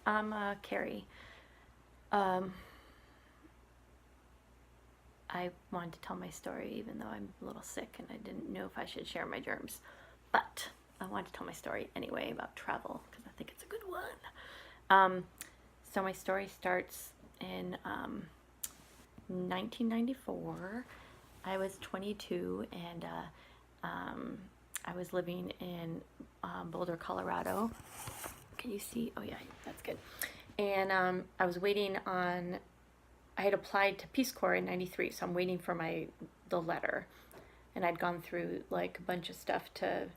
I'm Kerri. Um, I wanted to tell my story even though I'm a little sick and I didn't know if I should share my germs. But I wanted to tell my story anyway about travel because I think it's a good one. Um, so my story starts in 1994. I was 22 and I was living in Boulder, Colorado. Can you see? Oh, yeah, that's good. And I was waiting on, I had applied to Peace Corps in 93, so I'm waiting for the letter. And I'd gone through like a bunch of stuff I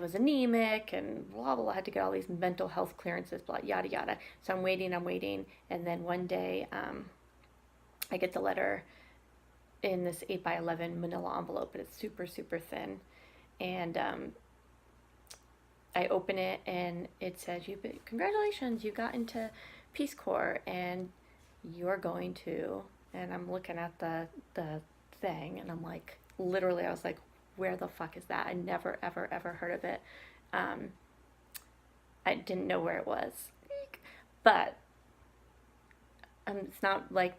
was anemic and blah, blah, blah. I had to get all these mental health clearances, blah, yada, yada. So I'm waiting. And then one day I get the letter in this 8 by 11 manila envelope, but it's super, super thin. And I open it and it says, congratulations, you got into Peace Corps and you're going to, and I'm looking at the thing and I'm like, literally, I was like, where the fuck is that? I never, ever, ever heard of it. Um, I didn't know where it was. But it's not like,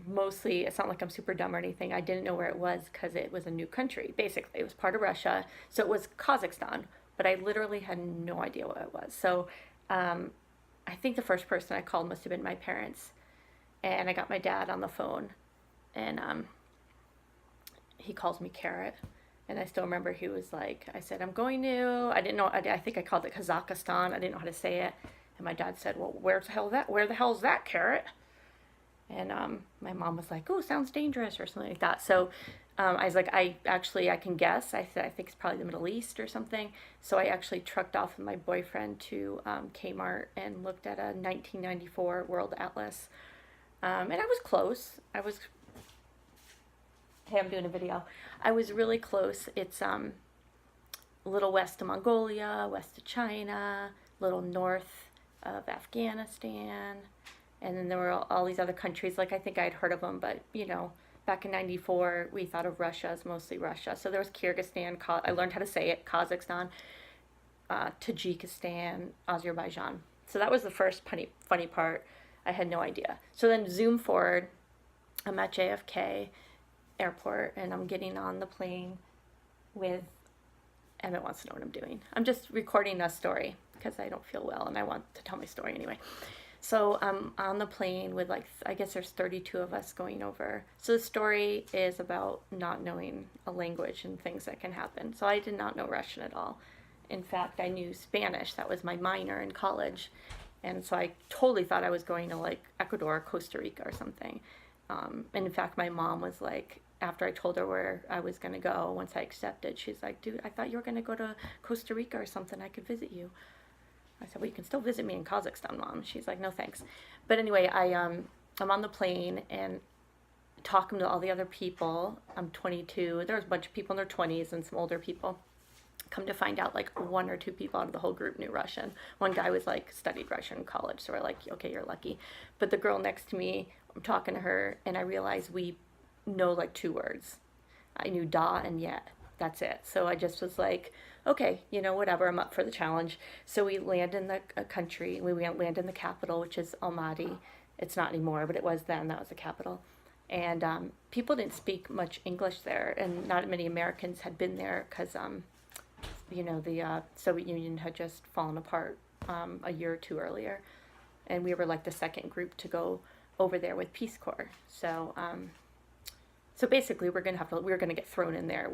mostly, it's not like I'm super dumb or anything. I didn't know where it was because it was a new country, basically. It was part of Russia. So it was Kazakhstan, but I literally had no idea what it was. So um, I think the first person I called must have been my parents. And I got my dad on the phone, and he calls me Carrot. And I still remember he was like, I said, I'm going to, I didn't know, I think I called it Kazakhstan. I didn't know how to say it. And my dad said, well, where the hell is that, Carrot? And my mom was like, oh, sounds dangerous or something like that. So I was like, I can guess. I said, I think it's probably the Middle East or something. So I actually trucked off with my boyfriend to Kmart and looked at a 1994 World Atlas. And I was close. Hey, I'm doing a video. I was really close. It's a little west of Mongolia, west of China, a little north of Afghanistan. And then there were all these other countries, like I think I'd heard of them, but back in 94, we thought of Russia as mostly Russia. So there was Kyrgyzstan, I learned how to say it, Kazakhstan, Tajikistan, Azerbaijan. So that was the first funny part. I had no idea. So then zoom forward, I'm at JFK airport and I'm getting on the plane with, Emmett wants to know what I'm doing. I'm just recording a story because I don't feel well and I want to tell my story anyway. So I'm on the plane with I guess there's 32 of us going over. So the story is about not knowing a language and things that can happen. So I did not know Russian at all. In fact, I knew Spanish. That was my minor in college. And so I totally thought I was going to like Ecuador, Costa Rica or something. And in fact, my mom was like, after I told her where I was going to go, once I accepted, she's like, dude, I thought you were going to go to Costa Rica or something. I could visit you. I said, well, you can still visit me in Kazakhstan, Mom. She's like, no, thanks. But anyway, I'm on the plane and talking to all the other people. I'm 22. There was a bunch of people in their 20s and some older people. Come to find out, like one or two people out of the whole group knew Russian. One guy was like studied Russian in college, so we're like, okay, you're lucky. But the girl next to me, I'm talking to her, and I realized we know like two words. I knew da and yet. That's it. So I just was like, okay, whatever, I'm up for the challenge. So we land in the country. We land in the capital, which is Almaty. It's not anymore, but it was then. That was the capital. And people didn't speak much English there, and not many Americans had been there because, the Soviet Union had just fallen apart a year or two earlier. And we were like the second group to go over there with Peace Corps. So basically, we were gonna get thrown in there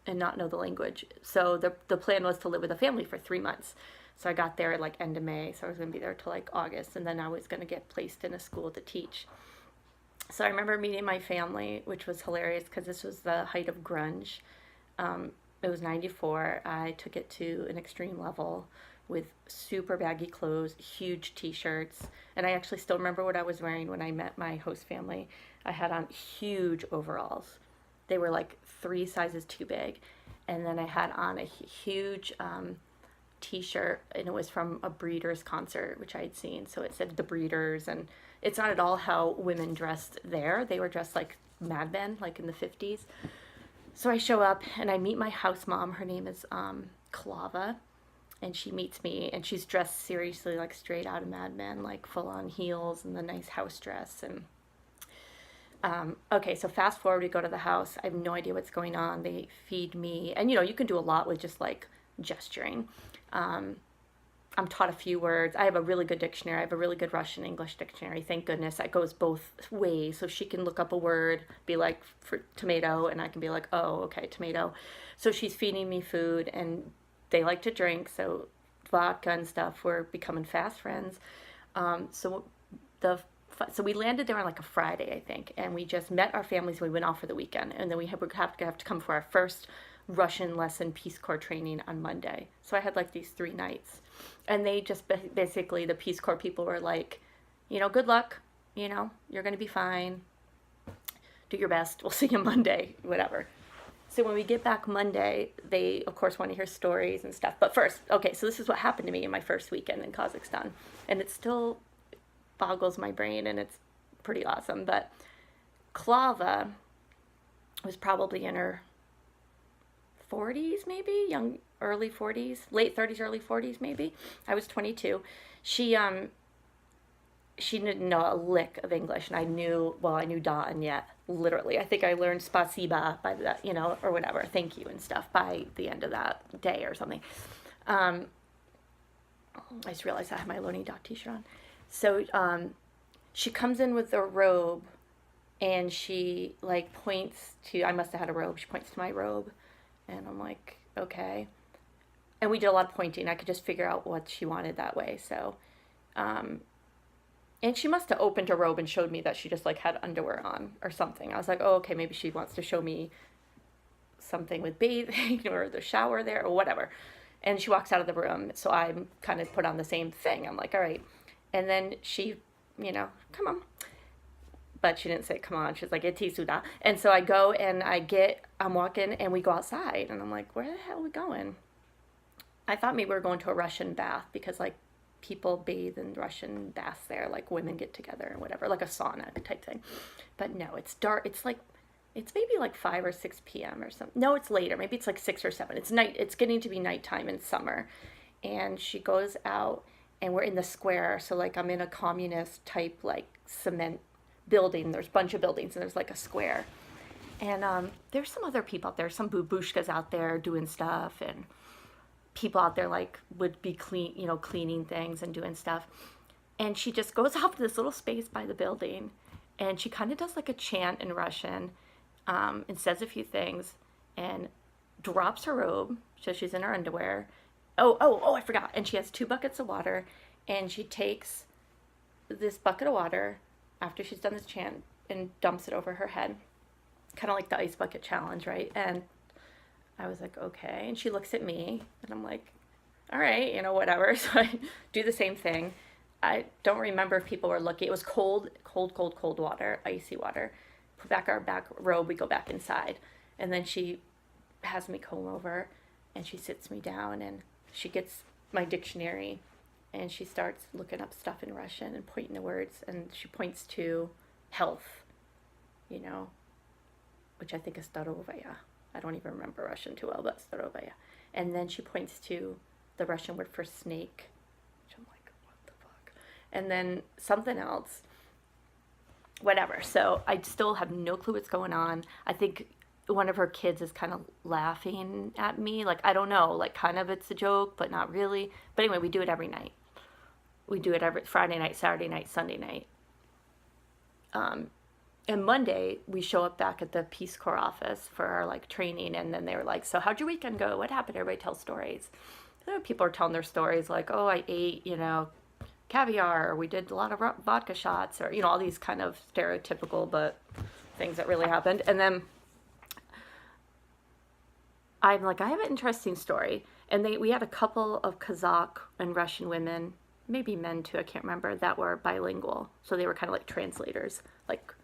and not know the language. So the plan was to live with a family for 3 months. So I got there at like end of May. So I was going to be there till like August. And then I was going to get placed in a school to teach. So I remember meeting my family, which was hilarious because this was the height of grunge. It was 94. I took it to an extreme level with super baggy clothes, huge t-shirts. And I actually still remember what I was wearing when I met my host family. I had on huge overalls. They were like 3 sizes too big. And then I had on a huge t-shirt, and it was from a Breeders concert, which I had seen. So it said the Breeders, and it's not at all how women dressed there. They were dressed like Mad Men, like in the 50s. So I show up and I meet my house mom. Her name is Klava. and she meets me, and she's dressed seriously like straight out of Mad Men, like full on heels and the nice house dress. And okay, so fast forward, we go to the house. I have no idea what's going on. They feed me, and you can do a lot with just like gesturing. Um, I'm taught a few words. I have a really good dictionary. I have a really good Russian English dictionary. Thank goodness that goes both ways. So she can look up a word, be like for tomato, and I can be like, oh, okay, tomato. So she's feeding me food, and they like to drink. So vodka and stuff. We're becoming fast friends. So the so we landed there on like a Friday, I think, and we just met our families. And we went off for the weekend, and then we would have to come for our first Russian lesson Peace Corps training on Monday. So I had like these 3 nights, and they just basically, the Peace Corps people were like, good luck, you're gonna be fine. Do your best. We'll see you Monday, whatever. So when we get back Monday, they of course want to hear stories and stuff. But first, okay, so this is what happened to me in my first weekend in Kazakhstan, and it still boggles my brain, and it's pretty awesome. But Klava was probably in her 40s, maybe early 40s, late 30s, early 40s, maybe. I was 22. She didn't know a lick of English, and I knew da and yet, literally. I think I learned spasiba by that, or whatever, thank you and stuff, by the end of that day or something. I just realized I have my Learning Doc t-shirt on. So she comes in with a robe, and she like points to, I must have had a robe, she points to my robe, and I'm like, okay. And we did a lot of pointing. I could just figure out what she wanted that way. So, and she must have opened her robe and showed me that she just like had underwear on or something. I was like, oh, okay, maybe she wants to show me something with bathing or the shower there or whatever. And she walks out of the room. So I'm kind of put on the same thing. I'm like, all right. And then she, come on. But she didn't say come on. She's like, eti suda. And so I go and I'm walking and we go outside. And I'm like, where the hell are we going? I thought maybe we were going to a Russian bath because like people bathe in Russian baths there. Like women get together and whatever, like a sauna type thing. But no, it's dark. It's maybe like 5 or 6 p.m. or something. No, it's later. Maybe it's like 6 or 7. It's night. It's getting to be nighttime in summer. And she goes out, and we're in the square. So like I'm in a communist type like cement building. There's a bunch of buildings, and there's like a square. And there's some other people out there, some babushkas out there doing stuff, and people out there like would be cleaning things and doing stuff. And she just goes off to this little space by the building, and she kind of does like a chant in Russian, and says a few things, and drops her robe, so she's in her underwear. Oh, I forgot. And she has 2 buckets of water, and she takes this bucket of water after she's done this chant and dumps it over her head. Kind of like the ice bucket challenge, right? And I was like, okay. And she looks at me, and I'm like, all right, whatever. So I do the same thing. I don't remember if people were looking. It was cold water, icy water. Put back our back robe, we go back inside. And then she has me comb over, and she sits me down, and she gets my dictionary, and she starts looking up stuff in Russian and pointing the words, and she points to health, which I think is starovaya. I don't even remember Russian too well, but starovaya. And then she points to the Russian word for snake, which I'm like, what the fuck? And then something else, whatever. So I still have no clue what's going on. I think one of her kids is kind of laughing at me. Like, I don't know, like kind of it's a joke, but not really. But anyway, we do it every night. We do it every Friday night, Saturday night, Sunday night. And Monday, we show up back at the Peace Corps office for our like training. And then they were like, so how'd your weekend go? What happened? Everybody tells stories. People are telling their stories like, oh, I ate, caviar, or we did a lot of vodka shots, or, all these kind of stereotypical, but things that really happened. And then I'm like, I have an interesting story. And we had a couple of Kazakh and Russian women, maybe men too, I can't remember, that were bilingual. So they were kind of like translators, like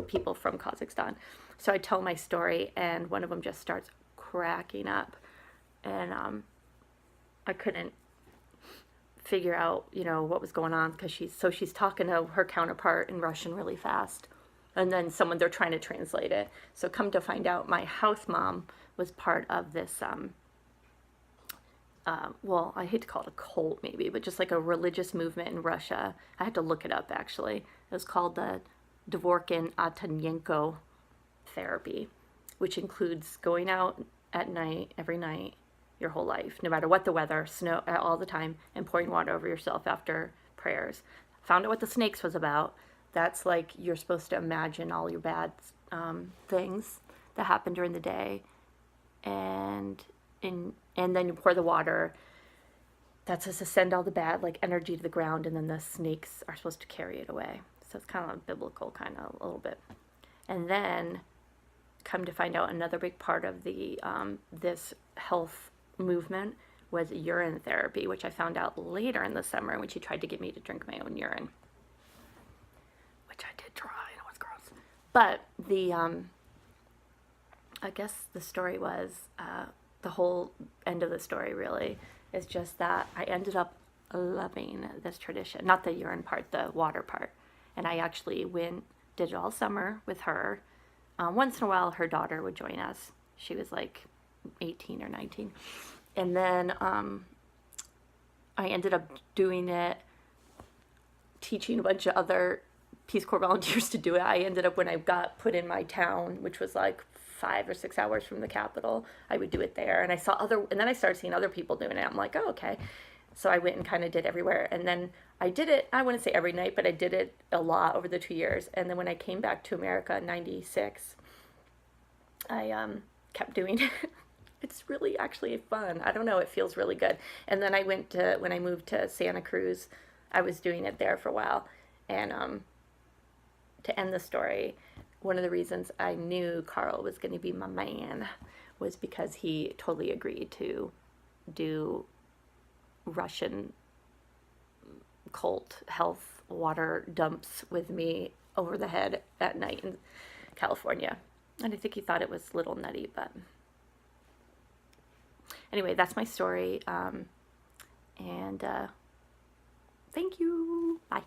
people from Kazakhstan. So I tell my story, and one of them just starts cracking up. And I couldn't figure out, what was going on, because she's talking to her counterpart in Russian really fast. And then they're trying to translate it. So come to find out, my house mom was part of this well, I hate to call it a cult maybe, but just like a religious movement in Russia. I had to look it up actually. It was called the Dvorkin Atanyenko therapy, which includes going out at night, every night, your whole life, no matter what the weather, snow, all the time, and pouring water over yourself after prayers. Found out what the snakes was about. That's like you're supposed to imagine all your bad things that happen during the day, and and then you pour the water. That's supposed to send all the bad like energy to the ground, and then the snakes are supposed to carry it away. So it's kind of biblical, kind of a little bit. And then come to find out, another big part of the this health movement was urine therapy, which I found out later in the summer when she tried to get me to drink my own urine, which I did try, and it was gross. But the I guess the story was the whole end of the story really is just that I ended up loving this tradition, not the urine part, the water part. And I actually did it all summer with her. Once in a while, her daughter would join us. She was like 18 or 19. And then I ended up doing it, teaching a bunch of other Peace Corps volunteers to do it. I ended up, when I got put in my town, which was like 5 or 6 hours from the capital, I would do it there. And and then I started seeing other people doing it. I'm like, oh, okay. So I went and kind of did everywhere. And then I did it, I wouldn't say every night, but I did it a lot over the 2 years. And then when I came back to America in 96, I kept doing it. It's really actually fun. I don't know, it feels really good. And then when I moved to Santa Cruz, I was doing it there for a while. And to end the story, one of the reasons I knew Carl was going to be my man was because he totally agreed to do Russian cult health water dumps with me over the head at night in California. And I think he thought it was a little nutty, but anyway, that's my story. And thank you. Bye.